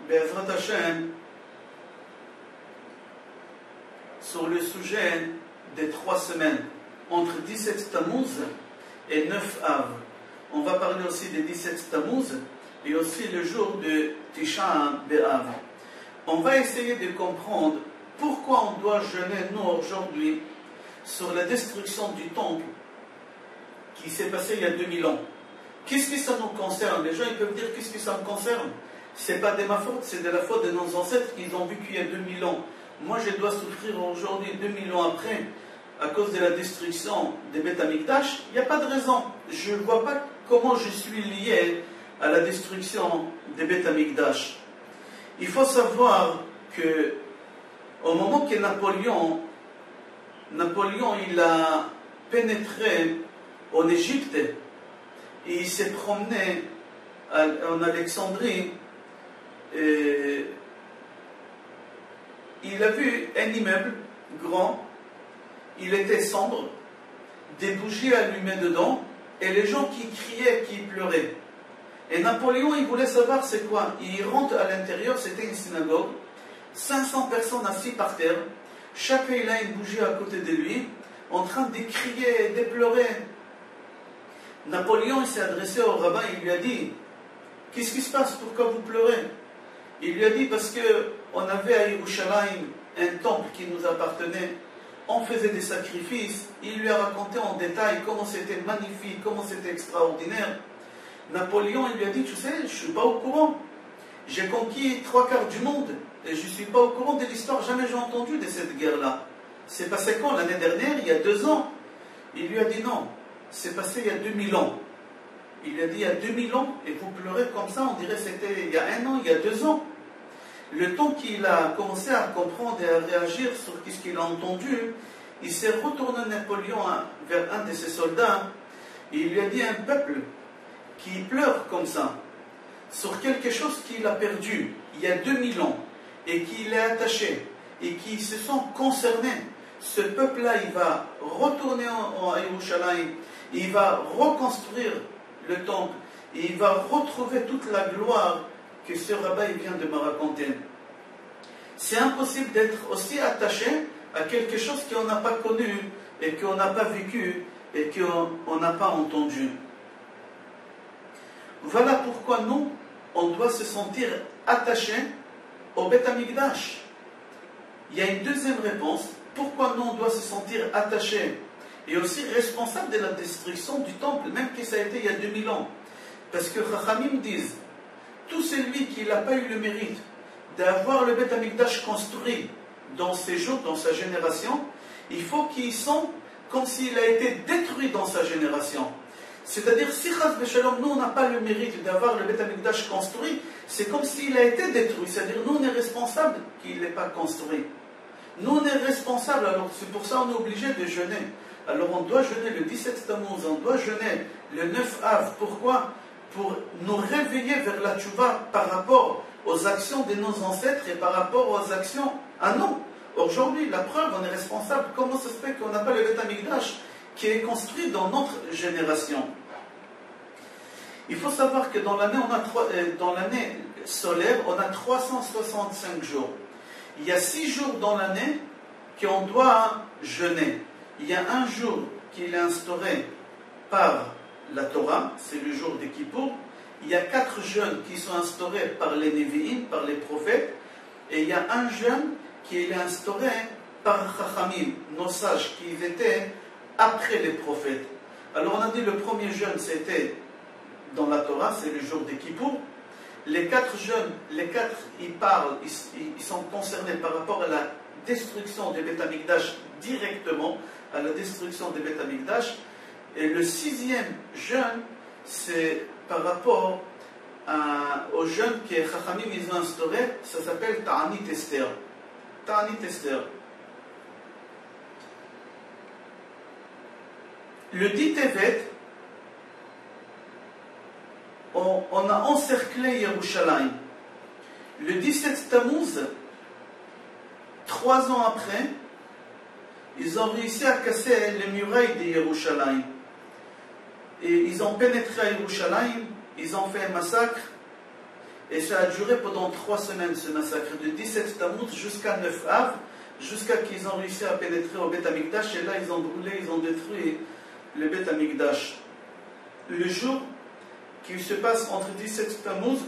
Be'ezrat Hashem, sur le sujet des 3 semaines, entre 17 Tammuz et 9 Av. On va parler aussi des 17 Tammuz et aussi le jour de Tisha B'Av. On va essayer de comprendre pourquoi on doit jeûner, nous, aujourd'hui, sur la destruction du temple qui s'est passé il y a 2000 ans. Qu'est-ce que ça nous concerne? Les gens ils peuvent dire qu'est-ce que ça me concerne? C'est pas de ma faute, c'est de la faute de nos ancêtres qui ont vécu il y a 2000 ans. Moi je dois souffrir aujourd'hui, 2000 ans après, à cause de la destruction des Beth Amikdash. Il n'y a pas de raison. Je ne vois pas comment je suis lié à la destruction des Beth Amikdash. Il faut savoir que au moment que Napoléon il a pénétré en Égypte et il s'est promené en Alexandrie, et il a vu un immeuble grand, il était sombre, des bougies allumées dedans et les gens qui criaient, qui pleuraient. Et Napoléon il voulait savoir c'est quoi. Il rentre à l'intérieur, c'était une synagogue, 500 personnes assises par terre, chacun il a une bougie à côté de lui, en train de crier et de pleurer. Napoléon il s'est adressé au rabbin, il lui a dit qu'est-ce qui se passe, pourquoi vous pleurez? Il lui a dit parce qu'on avait à Yerushalayim un temple qui nous appartenait, on faisait des sacrifices. Il lui a raconté en détail comment c'était magnifique, comment c'était extraordinaire. Napoléon il lui a dit tu sais, je ne suis pas au courant, j'ai conquis 3/4 du monde et je ne suis pas au courant de l'histoire, jamais j'ai entendu de cette guerre-là. C'est passé quand? L'année dernière, il y a 2 ans. Il lui a dit non, c'est passé il y a 2000 ans. Il lui a dit il y a 2000 ans et vous pleurez comme ça, on dirait c'était il y a 1 an, il y a 2 ans. Le temps qu'il a commencé à comprendre et à réagir sur ce qu'il a entendu, il s'est retourné Napoléon vers un de ses soldats et il lui a dit un peuple qui pleure comme ça sur quelque chose qu'il a perdu il y a 2000 ans et qu'il est attaché et qui se sent concernés. Ce peuple-là, il va retourner à Yerushalayim, il va reconstruire le temple et il va retrouver toute la gloire que ce rabbin vient de me raconter. C'est impossible d'être aussi attaché à quelque chose qu'on n'a pas connu et qu'on n'a pas vécu et qu'on n'a pas entendu. Voilà pourquoi nous, on doit se sentir attaché au Beth Amikdash. Il y a une deuxième réponse. Pourquoi nous, on doit se sentir attaché et aussi responsable de la destruction du temple, même que ça a été il y a 2000 ans? Parce que Chachamim disent, tout celui qui n'a pas eu le mérite d'avoir le Beth Amikdash construit dans ses jours, dans sa génération, il faut qu'il sente comme s'il a été détruit dans sa génération. C'est-à-dire, si Chas V'Shalom, nous, on n'a pas le mérite d'avoir le Beth Amikdash construit, c'est comme s'il a été détruit. C'est-à-dire, nous, on est responsable qu'il n'ait pas construit. Nous, on est responsable, alors c'est pour ça qu'on est obligé de jeûner. Alors, on doit jeûner le 17 Tammuz, on doit jeûner le 9 Av. Pourquoi? Pour nous réveiller vers la tchouva par rapport aux actions de nos ancêtres et par rapport aux actions à nous. Aujourd'hui, la preuve, on est responsable. Comment ça se fait qu'on n'a pas le Beth Amikdash qui est construit dans notre génération? Il faut savoir que dans l'année solaire, on a 365 jours. Il y a 6 jours dans l'année qu'on doit jeûner. Il y a un jour qui est instauré par la Torah, c'est le jour de Kippour. Il y a 4 jeûnes qui sont instaurés par les Nevi'im, par les prophètes. Et il y a un jeûne qui est instauré par Chachamim, nos sages, qui étaient après les prophètes. Alors on a dit le premier jeûne, c'était dans la Torah, c'est le jour de Kippour. Les 4 jeûnes, ils sont concernés par rapport à la destruction des Beth Amikdash directement, à la destruction des Beth Amikdash. Et le 6e jeûne, c'est par rapport au jeûne que Chachamim ils ont instauré, ça s'appelle Ta'anit Esther. Ta'anit Esther. Le 10 Tevet, on a encerclé Yerushalayim. Le 17 Tammuz, 3 ans après, ils ont réussi à casser les murailles de Yerushalayim. Et ils ont pénétré à Yerushalayim, ils ont fait un massacre, Et ça a duré pendant 3 semaines, ce massacre, de 17 Tammuz jusqu'à 9 Av, jusqu'à qu'ils ont réussi à pénétrer au Beth Amikdash, et là ils ont brûlé, ils ont détruit le Beth Amikdash. Le jour qui se passe entre 17 Tammuz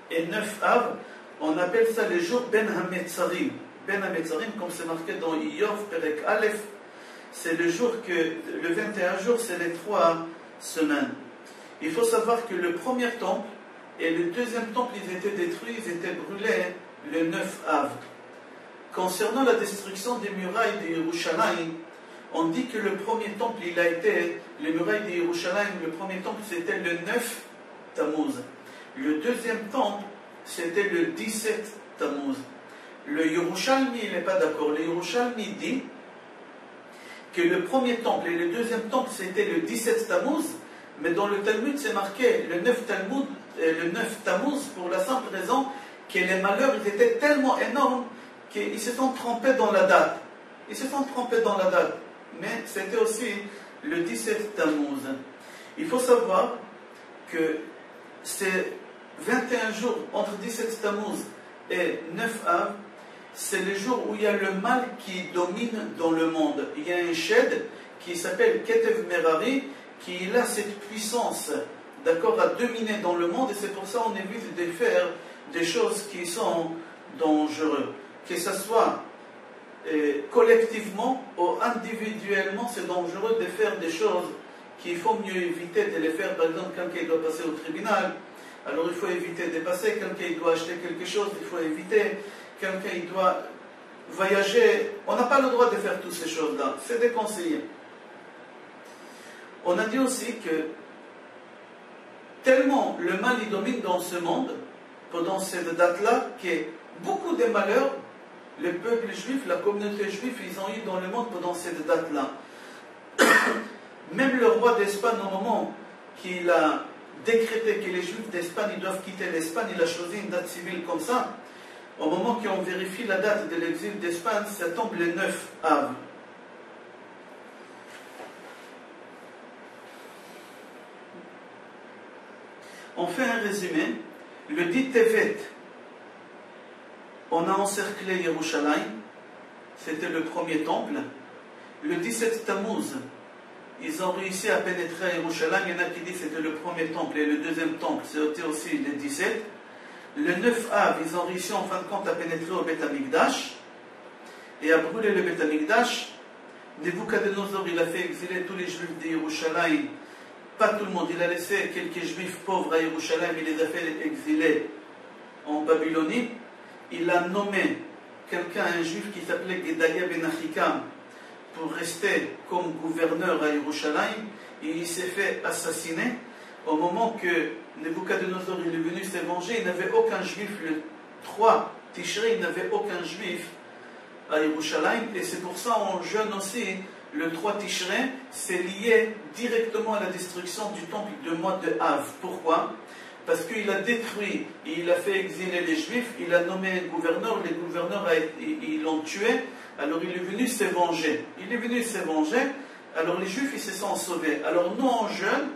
et 9 Av, on appelle ça le jour Ben HaMetzarim. Ben HaMetzarim, comme c'est marqué dans Iyov, Perek Aleph, c'est le jour que, le 21 jours, c'est les 3 semaines. Il faut savoir que le premier temple et le deuxième temple, ils étaient détruits, ils étaient brûlés le 9 Av. Concernant la destruction des murailles de Yerushalayim, on dit que le premier temple, il a été, les murailles de Yerushalayim, le premier temple, c'était le 9 Tammuz. Le deuxième temple, c'était le 17 Tammuz. Le Yerushalmi, il n'est pas d'accord. Le Yerushalmi dit que le premier temple et le deuxième temple, c'était le 17 Tammuz, mais dans le Talmud, c'est marqué le 9 Tammuz, pour la simple raison que les malheurs, ils étaient tellement énormes qu'ils se sont trompés dans la date. Ils se sont trompés dans la date. Mais c'était aussi le 17 Tammuz. Il faut savoir que ces 21 jours entre 17 Tammuz et 9 Av, c'est le jour où il y a le mal qui domine dans le monde. Il y a un shed qui s'appelle Ketev Merari, qui a cette puissance, d'accord, à dominer dans le monde, et c'est pour ça qu'on évite de faire des choses qui sont dangereuses. Que ce soit collectivement ou individuellement, c'est dangereux de faire des choses qu'il faut mieux éviter de les faire. Par exemple, quelqu'un doit passer au tribunal, alors il faut éviter de passer. Quelqu'un doit acheter quelque chose, il faut éviter. Quelqu'un doit voyager, on n'a pas le droit de faire toutes ces choses-là, c'est déconseillé. On a dit aussi que tellement le mal y domine dans ce monde, pendant cette date-là, que beaucoup de malheurs, le peuple juif, la communauté juive, ils ont eu dans le monde pendant cette date-là. Même le roi d'Espagne, au moment qu'il a décrété que les juifs d'Espagne ils doivent quitter l'Espagne, il a choisi une date civile comme ça. Au moment qu'on vérifie la date de l'exil d'Espagne, ça tombe le 9 Av. On fait un résumé. Le 10 Tevet, on a encerclé Yerushalayim, c'était le premier temple. Le 17 Tammuz, ils ont réussi à pénétrer à Yerushalayim. Il y en a qui disent que c'était le premier temple, et le deuxième temple, c'était aussi le 17. Le 9 Av, ils ont réussi en fin de compte à pénétrer au Beth Amikdash et à brûler le Beth Amikdash. Nebuchadnezzar, il a fait exiler tous les juifs de Yerushalayim. Pas tout le monde, il a laissé quelques juifs pauvres à Yerushalayim, il les a fait exiler en Babylonie. Il a nommé quelqu'un, un juif qui s'appelait Gedalia ben Achikam, pour rester comme gouverneur à Yerushalayim, et il s'est fait assassiner. Au moment que Nebuchadnezzar est venu se venger, il n'avait aucun juif, le 3 Tishrei, il n'avait aucun juif à Yerushalayim, et c'est pour ça on jeûne aussi le 3 Tishrei, c'est lié directement à la destruction du temple du mois de Av. Pourquoi? Parce qu'il a détruit, il a fait exiler les juifs, il a nommé un gouverneur, les gouverneurs ils l'ont tué, alors il est venu se venger. Il est venu se venger, alors les juifs ils se sont sauvés. Alors nous on jeûne,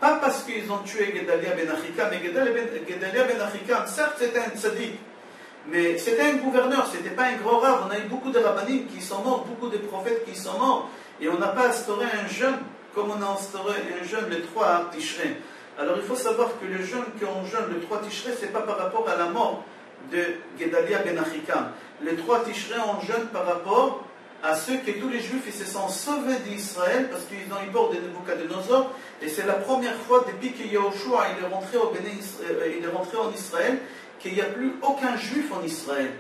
pas parce qu'ils ont tué Gedalia ben Achikam, mais Gedalia ben Achikam, certes c'était un tzaddik, mais c'était un gouverneur, c'était pas un grand rave. On a eu beaucoup de rabbinim qui sont morts, beaucoup de prophètes qui sont morts, et on n'a pas instauré un jeûne comme on a instauré un jeûne le 3 Tishrei. Alors il faut savoir que le jeûne qu'on jeûne le 3 Tishrei, ce n'est pas par rapport à la mort de Gedalia ben Achikam. Le 3 Tishrei, on jeûne par rapport à ceux que tous les juifs ils se sont sauvés d'Israël parce qu'ils ont eu peur de Nebuchadnezzar, et c'est la première fois depuis que Yahushua il est rentré en Israël qu'il n'y a plus aucun juif en Israël.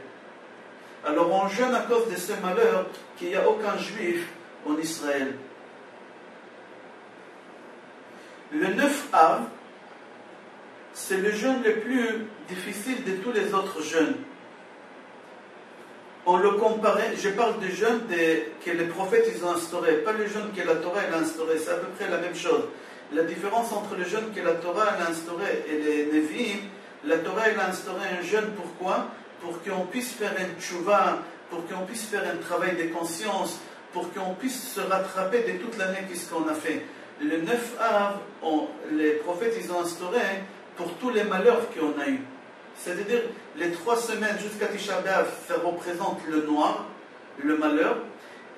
Alors on jeûne à cause de ce malheur qu'il n'y a aucun juif en Israël. Le 9 Av, c'est le jeûne le plus difficile de tous les autres jeûnes. On le comparait, je parle du jeûne que les prophètes ils ont instauré, pas le jeûne que la Torah elle a instauré, c'est à peu près la même chose. La différence entre le jeûne que la Torah elle a instauré et les Nevi'im, la Torah elle a instauré un jeûne, pourquoi? Pour qu'on puisse faire un tchouva, pour qu'on puisse faire un travail de conscience, pour qu'on puisse se rattraper de toute l'année qu'est-ce qu'on a fait. Le 9 Av, les prophètes ils ont instauré pour tous les malheurs qu'on a eus. C'est-à-dire, les 3 semaines jusqu'à Tisha B'Av, ça représente le noir, le malheur,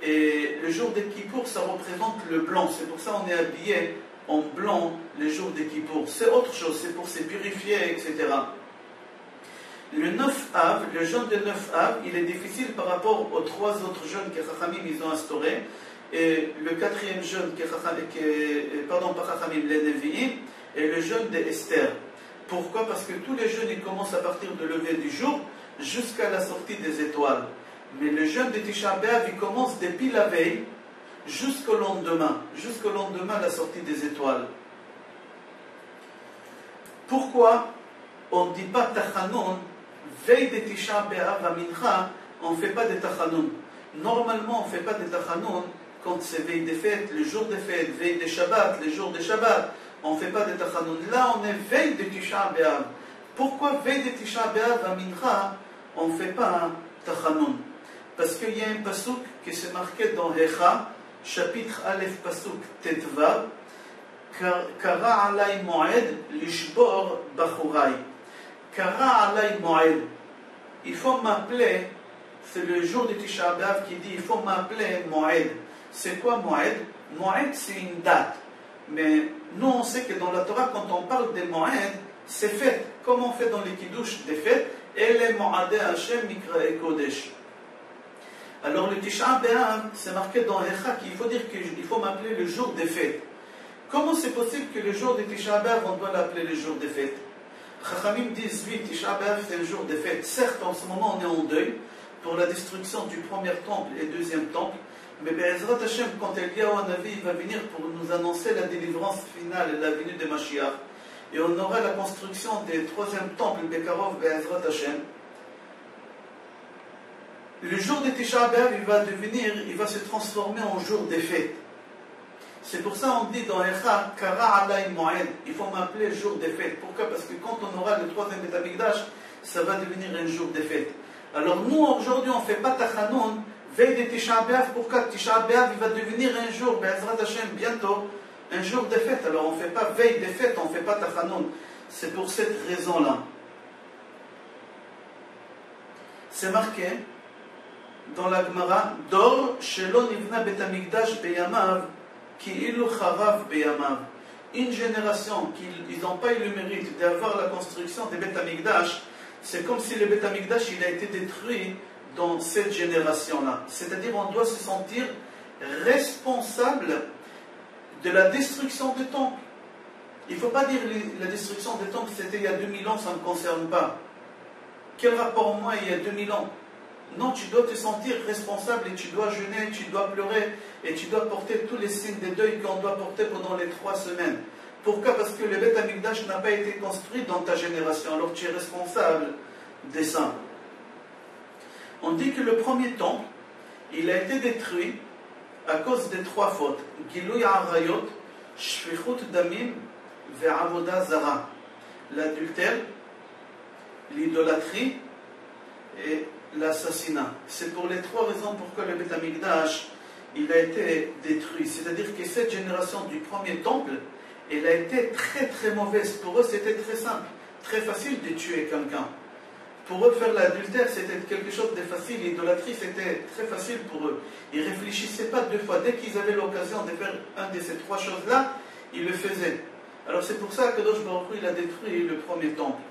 et le jour des Kippour, ça représente le blanc. C'est pour ça qu'on est habillé en blanc les jours des Kippour. C'est autre chose, c'est pour se purifier, etc. Le 9 Av, le jeûne de 9 Av, il est difficile par rapport aux 3 autres jeûnes que Chachamim ils ont instaurés. Et le 4e jeûne, pardon, pas Chachamim, les Nevi'im, et le jeûne d'Esther. Pourquoi? Parce que tous les jeûnes ils commencent à partir de lever du jour jusqu'à la sortie des étoiles. Mais le jeûne de Tisha B'Av, il commence depuis la veille jusqu'au lendemain la sortie des étoiles. Pourquoi on ne dit pas Tachanun, veille de Tisha B'Av à Mincha, on ne fait pas de Tachanun? Normalement, on ne fait pas de Tachanun quand c'est veille des fêtes, le jour des fêtes, veille des Shabbat, les jours des Shabbat. On ne fait pas de Tachanun. Là, on est veille de Tisha B'Av. Pourquoi veille de Tisha B'Av à Mincha, on ne fait pas Tachanun? Parce qu'il y a un pasuk qui s'est marqué dans Hecha, chapitre Aleph pasuk Tetvav, Kara alay moed lishbor bachurai. Kara alay moed. Il faut m'appeler, c'est le jour de Tisha B'Av qui dit il faut m'appeler moed. C'est quoi moed? Moed, c'est une date. Mais nous, on sait que dans la Torah, quand on parle des moed, c'est fête. Comme on fait dans les kiddush des fêtes, et les moadé Hashem mikrae kodesh. Alors le Tisha B'Av, c'est marqué dans Hecha qu'il faut dire qu'il faut m'appeler le jour des fêtes. Comment c'est possible que le jour de Tisha B'Av, on doit l'appeler le jour des fêtes? Chachamim disent, oui, Tisha B'Av, c'est le jour des fêtes. Certes, en ce moment, on est en deuil pour la destruction du premier temple et deuxième temple. Mais Be'ezrat Hashem, quand Eliyahu Hanavi va venir pour nous annoncer la délivrance finale et la venue de Mashiach, et on aura la construction des troisième temple, Bekarov, Be'ezrat Hashem, le jour de Tisha B'Av, il va se transformer en jour des fêtes. C'est pour ça qu'on dit dans Echa, Kara alay moed, il faut m'appeler jour des fêtes. Pourquoi? Parce que quand on aura le troisième Beth Amikdash, ça va devenir un jour des fêtes. Alors nous, aujourd'hui, on ne fait pas Tachanun, veille de Tisha B'Av. Pourquoi? Tisha B'Av, il va devenir un jour, Be'ezrat Hashem, bientôt, un jour des fêtes. Alors on ne fait pas veille des fêtes, on ne fait pas Tachanun. C'est pour cette raison-là. C'est marqué dans la Gemara, Dor shelo nivna bet Amikdash beyamav ki ilu charav beyamav. Une génération qui n'ont pas eu le mérite d'avoir la construction des Bet Amikdash, c'est comme si le Bet Amikdash il a été détruit dans cette génération-là. C'est-à-dire on doit se sentir responsable de la destruction du temple. Il ne faut pas dire la destruction du temple c'était il y a 2000 ans, ça ne me concerne pas. Quel rapport moi il y a 2000 ans? Non, tu dois te sentir responsable et tu dois jeûner, tu dois pleurer et tu dois porter tous les signes de deuil qu'on doit porter pendant les 3 semaines. Pourquoi? Parce que le Beth Amikdash n'a pas été construit dans ta génération, alors tu es responsable de ça. On dit que le premier temple, il a été détruit à cause des 3 fautes. Gilouy Arayot, Shfichut Damim, Ve'avoda Zara. L'adultère, l'idolâtrie et l'assassinat. C'est pour les 3 raisons pourquoi le Beth Amikdash il a été détruit. C'est-à-dire que cette génération du premier temple, elle a été très très mauvaise. Pour eux, c'était très simple, très facile de tuer quelqu'un. Pour eux, faire l'adultère, c'était quelque chose de facile. L'idolâtrie, c'était très facile pour eux. Ils ne réfléchissaient pas 2 fois. Dès qu'ils avaient l'occasion de faire un de ces 3 choses-là, ils le faisaient. Alors c'est pour ça que Kadosh Baruch Hu, il a détruit le premier temple.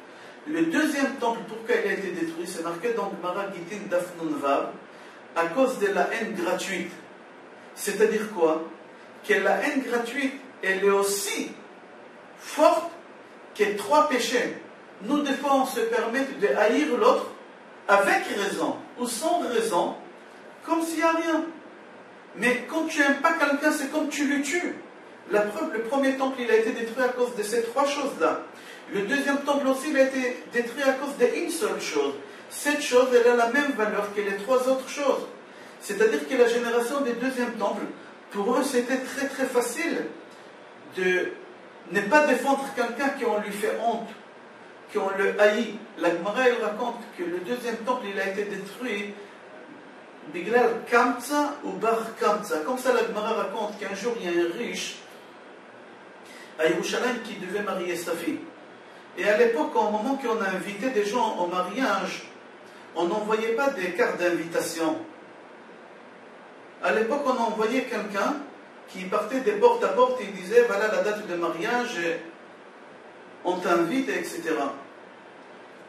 Le deuxième temple, pourquoi il a été détruit? C'est marqué dans Gemara Gittin Daf Nun Vav, à cause de la haine gratuite. C'est-à-dire quoi? Que la haine gratuite, elle est aussi forte que 3 péchés. Nous, des fois, on se permet de haïr l'autre avec raison ou sans raison, comme s'il n'y a rien. Mais quand tu n'aimes pas quelqu'un, c'est comme tu le tues. La preuve, le premier temple, il a été détruit à cause de ces 3 choses-là. Le deuxième temple aussi, il a été détruit à cause d'une seule chose. Cette chose, elle a la même valeur que les 3 autres choses. C'est-à-dire que la génération des deuxième temple, pour eux, c'était très très facile de ne pas défendre quelqu'un qu'on lui fait honte, qu'on le haït. La Gemara, elle raconte que le deuxième temple, il a été détruit Biglal Kamtza ou Bar Kamtza. Comme ça, la Gemara raconte qu'un jour, il y a un riche à Yerushalayim qui devait marier sa fille. Et à l'époque, au moment qu'on a invité des gens au mariage, on n'envoyait pas des cartes d'invitation. À l'époque, on envoyait quelqu'un qui partait des porte à porte et il disait voilà la date de mariage, on t'invite, etc.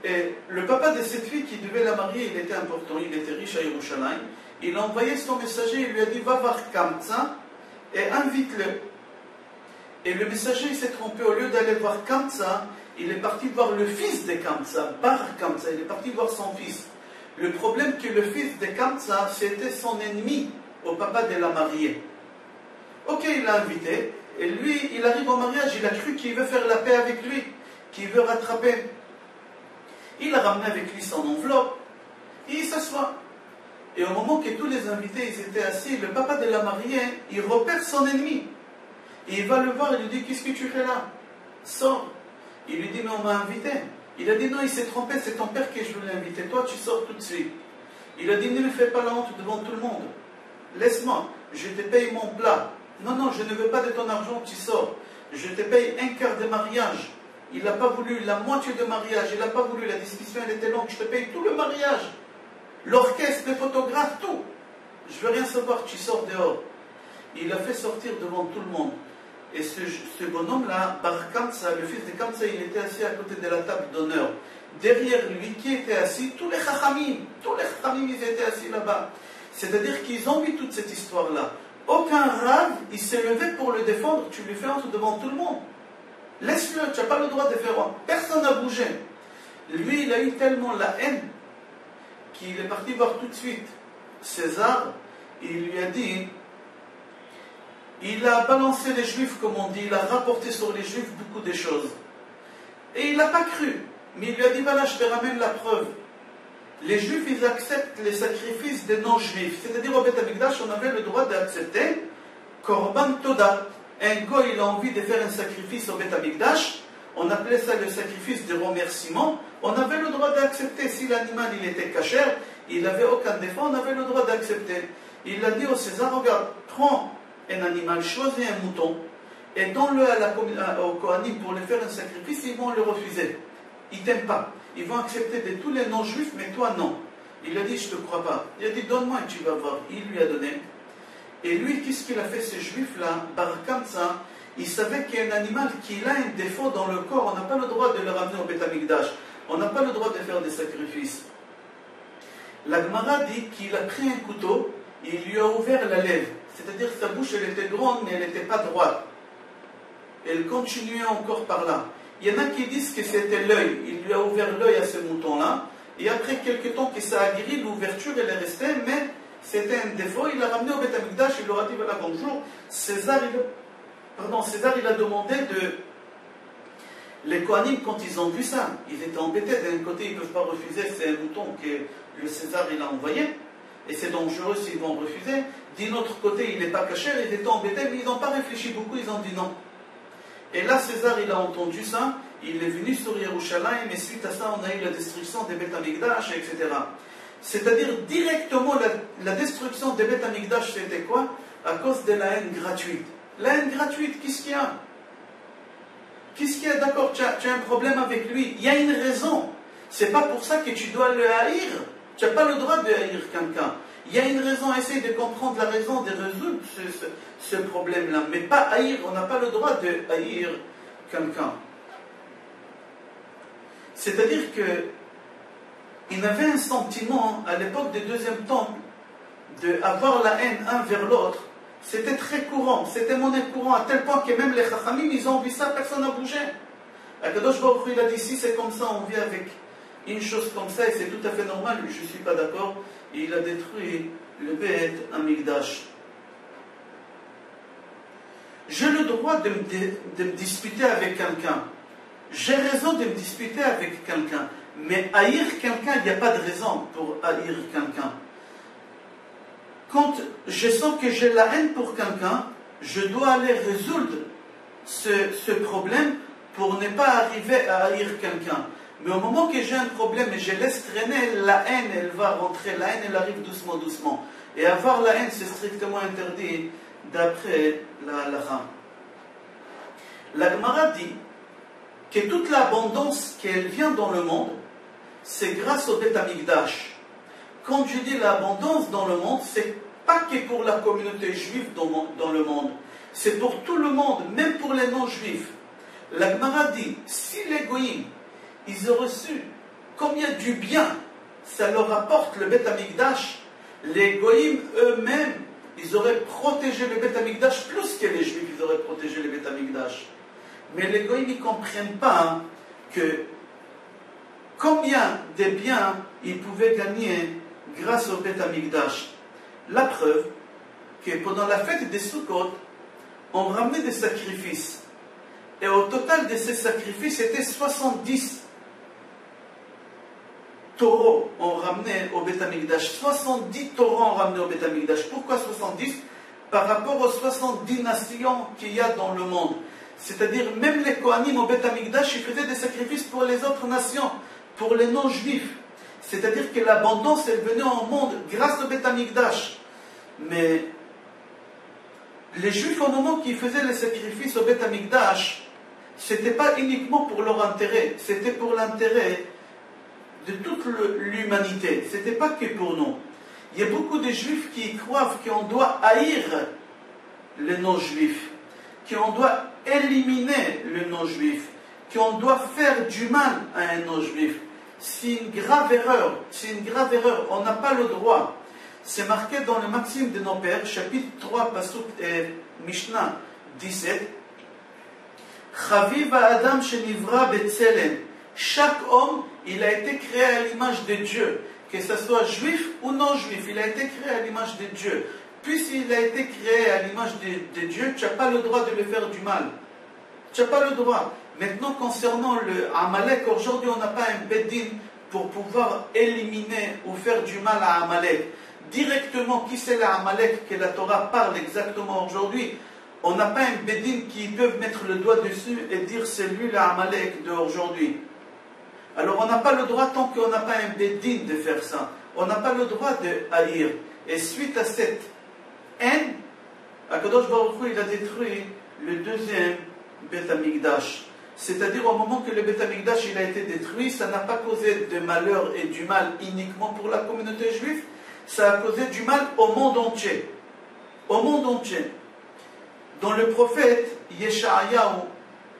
Et le papa de cette fille qui devait la marier, il était important, il était riche à Yerushalayim. Il a envoyé son messager, il lui a dit va voir Kamtsa et invite-le. Et le messager s'est trompé, au lieu d'aller voir Kamtsa, il est parti voir le fils de Kamtsa, Bar Kamtsa, il est parti voir son fils. Le problème que le fils de Kamtsa, c'était son ennemi au papa de la mariée. Ok, il l'a invité, et lui, il arrive au mariage, il a cru qu'il veut faire la paix avec lui, qu'il veut rattraper. Il a ramené avec lui son enveloppe, et il s'assoit. Et au moment que tous les invités ils étaient assis, le papa de la mariée, il repère son ennemi. Et il va le voir et lui dit, qu'est-ce que tu fais là? Sors. Il lui dit, mais on m'a invité. Il a dit, non, il s'est trompé, c'est ton père que je voulais inviter. Toi, tu sors tout de suite. Il a dit, ne me fais pas la honte devant tout le monde. Laisse-moi, je te paye mon plat. Non, non, je ne veux pas de ton argent, tu sors. Je te paye un quart de mariage. Il n'a pas voulu la moitié de mariage, il n'a pas voulu, la discussion elle était longue, je te paye tout le mariage. L'orchestre, les photographes, tout. Je veux rien savoir, tu sors dehors. Il a fait sortir devant tout le monde. Et ce bonhomme-là, Bar Kamtsa, le fils de Kamtsa, il était assis à côté de la table d'honneur. Derrière lui, qui était assis? Tous les chachamim, ils étaient assis là-bas. C'est-à-dire qu'ils ont vu toute cette histoire-là. Aucun rave, il s'est levé pour le défendre, tu lui fais honte devant tout le monde. Laisse-le, tu n'as pas le droit de faire honte. Personne n'a bougé. Lui, il a eu tellement la haine qu'il est parti voir tout de suite César. Il lui a dit, il a balancé les juifs, comme on dit, il a rapporté sur les juifs beaucoup de choses. Et il n'a pas cru. Mais il lui a dit, voilà, je te ramène la preuve. Les juifs, ils acceptent les sacrifices des non-juifs. C'est-à-dire, au Beth Amikdash, on avait le droit d'accepter Korban Toda. Un gars, il a envie de faire un sacrifice au Beth Amikdash. On appelait ça le sacrifice de remerciement. On avait le droit d'accepter. Si l'animal, il était cachère, il n'avait aucun défaut, on avait le droit d'accepter. Il a dit au César, regarde, prends un animal, choisis un mouton, et donne-le au Kohanim pour lui faire un sacrifice, ils vont le refuser. Ils ne t'aiment pas. Ils vont accepter de tous les non-juifs, mais toi non. Il a dit, je ne te crois pas. Il a dit, donne-moi et tu vas voir. Il lui a donné. Et lui, qu'est-ce qu'il a fait, ces juifs-là? Bar Kamtsa, il savait qu'il y a un animal qui a un défaut dans le corps. On n'a pas le droit de le ramener au Beth Amikdash. On n'a pas le droit de faire des sacrifices. La Gemara dit qu'il a pris un couteau et il lui a ouvert la lèvre. C'est-à-dire que sa bouche, elle était grande, mais elle n'était pas droite. Elle continuait encore par là. Il y en a qui disent que c'était l'œil. Il lui a ouvert l'œil à ce mouton-là. Et après quelques temps que ça a guéri, l'ouverture, elle est restée, mais c'était un défaut. Il l'a ramené au Beth Amikdash, il leur a dit, voilà, bonjour. César, il a demandé de... Les Kohanim, quand ils ont vu ça, ils étaient embêtés. D'un côté, ils ne peuvent pas refuser, c'est un mouton que le César, il a envoyé. Et c'est dangereux s'ils vont refuser. D'un autre côté, il n'est pas caché, ils étaient embêtés, mais ils n'ont pas réfléchi beaucoup, ils ont dit non. Et là, César, il a entendu ça, il est venu sur Yerushalayim, et suite à ça, on a eu la destruction des Beth Amikdash, etc. C'est-à-dire, directement, la destruction des Beth Amikdash, c'était quoi? À cause de la haine gratuite. La haine gratuite, qu'est-ce qu'il y a? Qu'est-ce qu'il y a? D'accord, tu as un problème avec lui. Il y a une raison. C'est pas pour ça que tu dois le haïr. Tu n'as pas le droit de haïr quelqu'un. Il y a une raison, essaye de comprendre la raison, de résoudre ce problème-là. Mais pas haïr, on n'a pas le droit de haïr quelqu'un. C'est-à-dire qu'il avait un sentiment, à l'époque du deuxième temple, d'avoir la haine un vers l'autre. C'était très courant, c'était monnaie courante, à tel point que même les chachamim, ils ont vu ça, personne n'a bougé. Akadosh Baruch Hu, il a dit, si c'est comme ça, on vit avec une chose comme ça, et c'est tout à fait normal, je ne suis pas d'accord. Il a détruit le Beth Amikdash. J'ai le droit de me disputer avec quelqu'un. J'ai raison de me disputer avec quelqu'un. Mais haïr quelqu'un, il n'y a pas de raison pour haïr quelqu'un. Quand je sens que j'ai la haine pour quelqu'un, je dois aller résoudre ce problème pour ne pas arriver à haïr quelqu'un. Mais au moment que j'ai un problème et je laisse traîner, la haine, elle va rentrer. La haine, elle arrive doucement, doucement. Et avoir la haine, c'est strictement interdit d'après la halakha. La Gemara dit que toute l'abondance qu'elle vient dans le monde, c'est grâce au Beth Amikdash. Quand je dis l'abondance dans le monde, c'est pas que pour la communauté juive dans le monde, c'est pour tout le monde, même pour les non-juifs. La Gemara dit, si les goïms, ils ont reçu combien du bien ça leur apporte le Beth Amikdash, les goïms eux-mêmes, ils auraient protégé le Beth Amikdash plus que les juifs, ils auraient protégé le Beth Amikdash. Mais les goïms, ils ne comprennent pas que combien de biens ils pouvaient gagner grâce au Beth Amikdash. La preuve que pendant la fête des Sukkot, on ramenait des sacrifices. Et au total de ces sacrifices, c'était 70 taureaux on ramenait au Beth Amikdash. 70 taureaux on ramenait au Beth Amikdash. Pourquoi 70? Par rapport aux 70 nations qu'il y a dans le monde. C'est-à-dire, même les Kohanim au Beth Amikdash, ils faisaient des sacrifices pour les autres nations, pour les non-juifs. C'est-à-dire que l'abondance, elle venait au monde grâce au Beth Amikdash. Mais les juifs, au moment qu'ils faisaient les sacrifices au Beth Amikdash, ce n'était pas uniquement pour leur intérêt, c'était pour l'intérêt de toute l'humanité. Ce n'était pas que pour nous. Il y a beaucoup de juifs qui croient qu'on doit haïr les non-juifs, qu'on doit éliminer le non-juif, qu'on doit faire du mal à un non-juif. C'est une grave erreur. C'est une grave erreur. On n'a pas le droit. C'est marqué dans le Maxime de nos pères, chapitre 3, Pasuk et Mishnah 17. Chaviv Adam shenivra betzelem. Chaque homme, il a été créé à l'image de Dieu. Que ce soit juif ou non-juif, il a été créé à l'image de Dieu. Puisqu'il a été créé à l'image de Dieu, tu n'as pas le droit de lui faire du mal. Tu n'as pas le droit. Maintenant, concernant le Amalek, aujourd'hui, on n'a pas un Bedin pour pouvoir éliminer ou faire du mal à Amalek. Directement, qui c'est l'Amalek que la Torah parle exactement aujourd'hui? On n'a pas un Bedin qui peut mettre le doigt dessus et dire c'est lui l'Amalek d'aujourd'hui. Alors on n'a pas le droit, tant qu'on n'a pas un Bedin, de faire ça. On n'a pas le droit de haïr. Et suite à cette haine, Akadosh Baruch Hu, il a détruit le deuxième Beth Amikdash. C'est-à-dire au moment que le Beth Amikdash il a été détruit, ça n'a pas causé de malheur et du mal uniquement pour la communauté juive, ça a causé du mal au monde entier. Au monde entier. Dans le prophète Yeshayahu,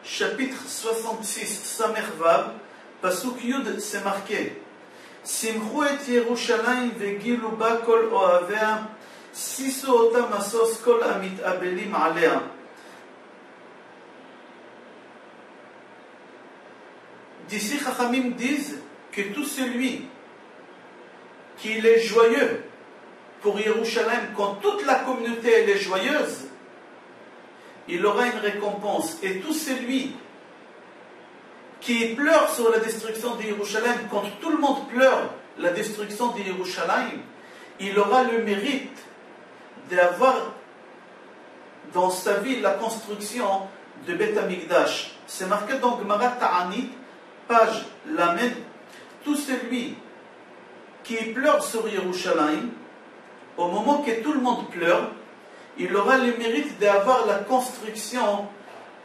chapitre 66, Samer Vav, Pasuk Yud, c'est marqué Simchu et Yerushalayim vegilu ba kol ohavea, sisu otam asos kol amit abelim alea. D'ici, Chachamim disent que tout celui qui est joyeux pour Yerushalayim, quand toute la communauté elle est joyeuse, il aura une récompense. Et tout celui qui pleure sur la destruction de Yerushalayim, quand tout le monde pleure la destruction de Yerushalayim, il aura le mérite d'avoir dans sa vie la construction de Beth Amikdash. C'est marqué dans Gemara Ta'anit, page Lamed, tout celui qui pleure sur Yerushalayim, au moment que tout le monde pleure, il aura le mérite d'avoir la construction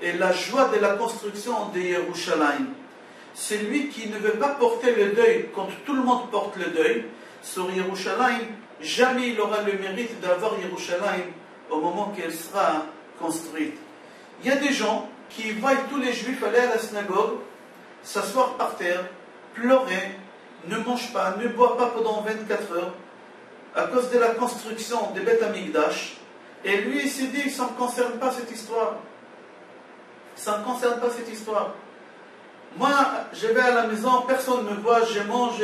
et la joie de la construction de Yerushalayim. Celui qui ne veut pas porter le deuil quand tout le monde porte le deuil sur Yerushalayim, jamais il aura le mérite d'avoir Yerushalayim au moment qu'elle sera construite. Il y a des gens qui voient tous les juifs aller à la synagogue, s'asseoir par terre, pleurer, ne mange pas, ne boit pas pendant 24 heures à cause de la construction de Beth Amikdash. Et lui, il s'est dit, ça ne me concerne pas cette histoire. Ça ne me concerne pas cette histoire. Moi, je vais à la maison, personne ne me voit, je mange,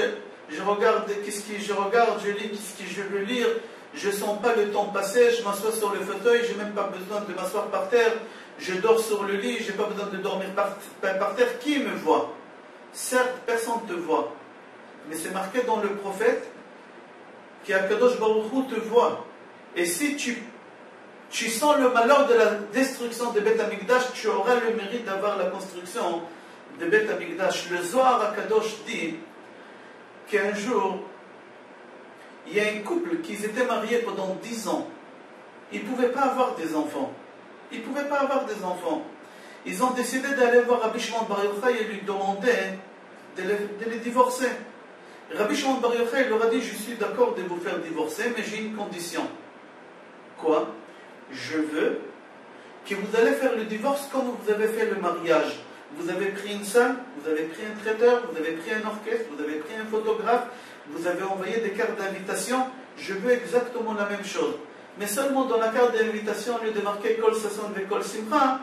je regarde, je lis ce que je veux lire, je ne sens pas le temps passer, je m'assois sur le fauteuil, je n'ai même pas besoin de m'asseoir par terre, je dors sur le lit, je n'ai pas besoin de dormir par terre. Qui me voit? Certes, personne ne te voit. Mais c'est marqué dans le prophète qu'Akadosh Baruch Hu te voit. Et si tu sens le malheur de la destruction de Beth Amikdash, tu auras le mérite d'avoir la construction de Beth Amikdash. Le Zohar Akadosh dit qu'un jour, il y a un couple qui s'était marié pendant 10 ans. Ils ne pouvaient pas avoir des enfants. Ils ne pouvaient pas avoir des enfants. ils ont décidé d'aller voir Rabbi Shimon Bar Yochai et lui demander de les divorcer. Rabbi Shimon Bar Yochai leur a dit, je suis d'accord de vous faire divorcer, mais j'ai une condition. Quoi? Je veux que vous allez faire le divorce comme vous avez fait le mariage. Vous avez pris une salle, vous avez pris un traiteur, vous avez pris un orchestre, vous avez pris un photographe, vous avez envoyé des cartes d'invitation. Je veux exactement la même chose. Mais seulement dans la carte d'invitation, au lieu de marquer Kol Sasson ve Kol Simcha,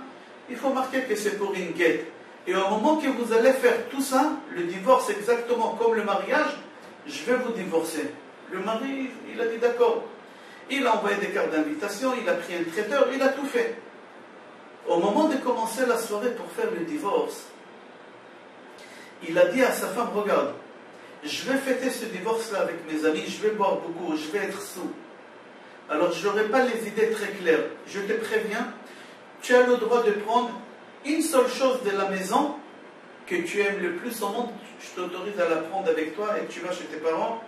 il faut marquer que c'est pour une guette. Et au moment que vous allez faire tout ça, le divorce exactement comme le mariage, je vais vous divorcer. Le mari, il a dit d'accord. Il a envoyé des cartes d'invitation, il a pris un traiteur, il a tout fait. Au moment de commencer la soirée pour faire le divorce, il a dit à sa femme, regarde, je vais fêter ce divorce-là avec mes amis, je vais boire beaucoup, je vais être sous. Alors je n'aurai pas les idées très claires. Je te préviens, tu as le droit de prendre une seule chose de la maison que tu aimes le plus au monde, je t'autorise à la prendre avec toi et tu vas chez tes parents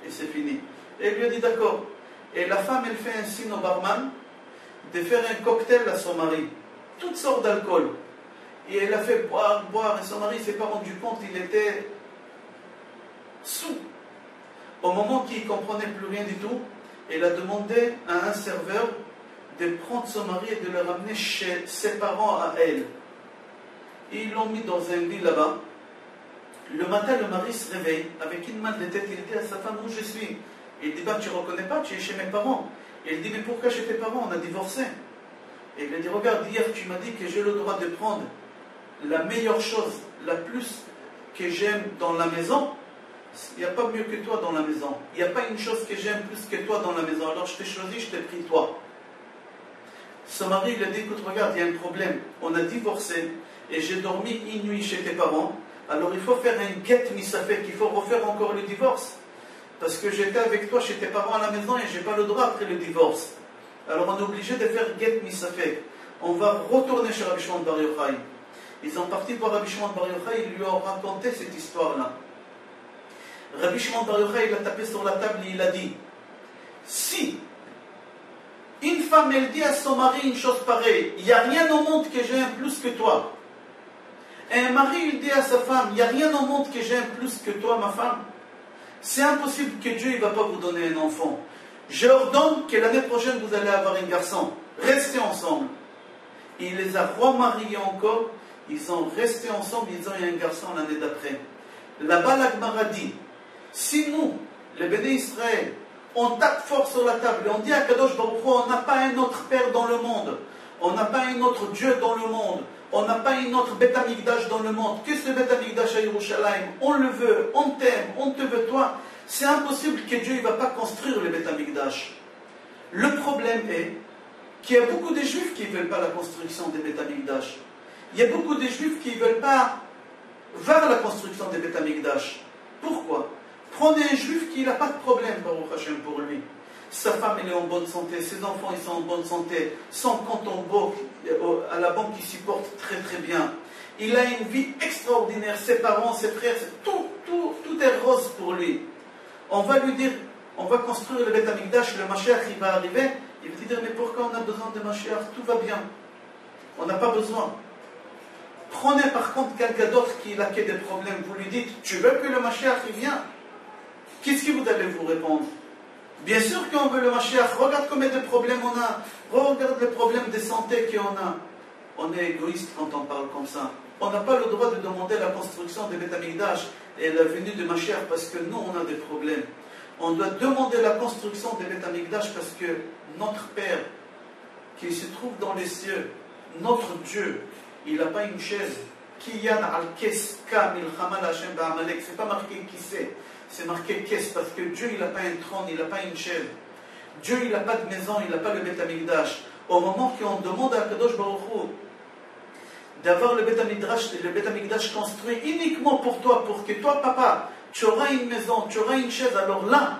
et c'est fini. Et il lui a dit d'accord. Et la femme, elle fait un signe au barman de faire un cocktail à son mari. Toutes sortes d'alcool. Et elle a fait boire, boire, et son mari ne s'est pas rendu compte, il était sous. Au moment qu'il ne comprenait plus rien du tout, elle a demandé à un serveur de prendre son mari et de le ramener chez ses parents à elle. Et ils l'ont mis dans un lit là-bas. Le matin, le mari se réveille avec une main de tête. Il dit à sa femme, où je suis? Il dit, bah, tu ne reconnais pas, tu es chez mes parents. Et il dit, mais pourquoi chez tes parents? On a divorcé. Et il lui a dit, regarde, hier tu m'as dit que j'ai le droit de prendre la meilleure chose, la plus que j'aime dans la maison. Il n'y a pas mieux que toi dans la maison. Il n'y a pas une chose que j'aime plus que toi dans la maison. Alors je t'ai choisi, je t'ai pris toi. Son mari lui a dit, écoute, regarde, il y a un problème. On a divorcé et j'ai dormi une nuit chez tes parents. Alors il faut faire un get misafek, il faut refaire encore le divorce. Parce que j'étais avec toi chez tes parents à la maison et je n'ai pas le droit après le divorce. Alors on est obligé de faire get misafek. On va retourner chez Rabbi Shimon Bar Yochai. Ils sont partis voir Rabbi Shimon Bar Yochai, ils lui ont raconté cette histoire-là. Rabbi Shimon Bar Yochai, il a tapé sur la table et il a dit, si une femme, elle dit à son mari une chose pareille, il n'y a rien au monde que j'aime plus que toi. Et un mari, il dit à sa femme, il n'y a rien au monde que j'aime plus que toi, ma femme. C'est impossible que Dieu ne va pas vous donner un enfant. Je ordonne que l'année prochaine, vous allez avoir un garçon. Restez ensemble. Il les a remariés encore. Ils sont restés ensemble. Ils ont eu un garçon l'année d'après. Là-bas, la Gemara dit, si nous, les béné Israël, on tape fort sur la table et on dit à Kadosh Baruch Hu, on n'a pas un autre Père dans le monde. On n'a pas un autre Dieu dans le monde. On n'a pas une autre Beth Amikdash dans le monde. Que ce Beth Amikdash à Yerushalayim? On le veut, on t'aime, on te veut toi. C'est impossible que Dieu ne va pas construire le Beth Amikdash. Le problème est qu'il y a beaucoup de Juifs qui ne veulent pas la construction des Beth Amikdash. Il y a beaucoup de Juifs qui ne veulent pas vers la construction des Beth Amikdash. Pourquoi? Prenez un Juif qui n'a pas de problème, Baruch Hashem, pour lui. Sa femme, elle est en bonne santé, ses enfants, ils sont en bonne santé, son compte en banque, à la banque, il s'y porte très très bien. Il a une vie extraordinaire, ses parents, ses frères, tout est rose pour lui. On va lui dire, on va construire le Beth Amikdash, le Mashiach, il va arriver, il va dire, mais pourquoi on a besoin de Mashiach? Tout va bien. On n'a pas besoin. Prenez par contre quelqu'un d'autre qui a que des problèmes, vous lui dites, tu veux que le Mashiach il vienne? Qu'est-ce que vous allez vous répondre? Bien sûr qu'on veut le Mashiach. Regarde combien de problèmes on a. Regarde les problèmes de santé qu'on a. On est égoïste quand on parle comme ça. On n'a pas le droit de demander la construction de Beth Amikdash et la venue de Mashiach parce que nous, on a des problèmes. On doit demander la construction de Beth Amikdash parce que notre Père, qui se trouve dans les cieux, notre Dieu, il n'a pas une chaise. Kiyan al-Kes Kam il-Hamal Hashem ba'amalek. C'est pas marqué qui c'est marqué Kes parce que Dieu, il n'a pas un trône, il n'a pas une chaise. Dieu, il n'a pas de maison, il n'a pas le Beth Amikdash. Au moment qu'on demande à Kadosh Baruch Hu d'avoir le Beth Amikdash construit uniquement pour toi, pour que toi, papa, tu auras une maison, tu auras une chaise, alors là,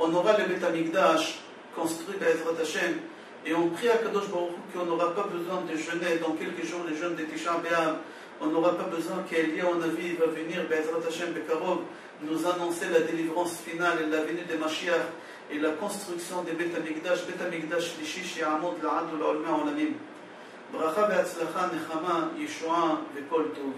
on aura le Beth Amikdash construit Be'ezrat Hashem. Et on prie à Kadosh Baruch Hu qu'on n'aura pas besoin de jeûner dans quelques jours, les jeûnes de Tisha B'Av. On n'aura pas besoin qu'Elia, on a vu, il va venir, Be'ezrat Hashem Bekarov, nous annoncer la délivrance finale et la venue de Mashiach et la construction des Beth Amikdash, Beth Amikdash Lishi, Shi'amod, La'ad, La'olmea, Olamim. ברכה והצלחה, נחמה, ישועה וכל טוב.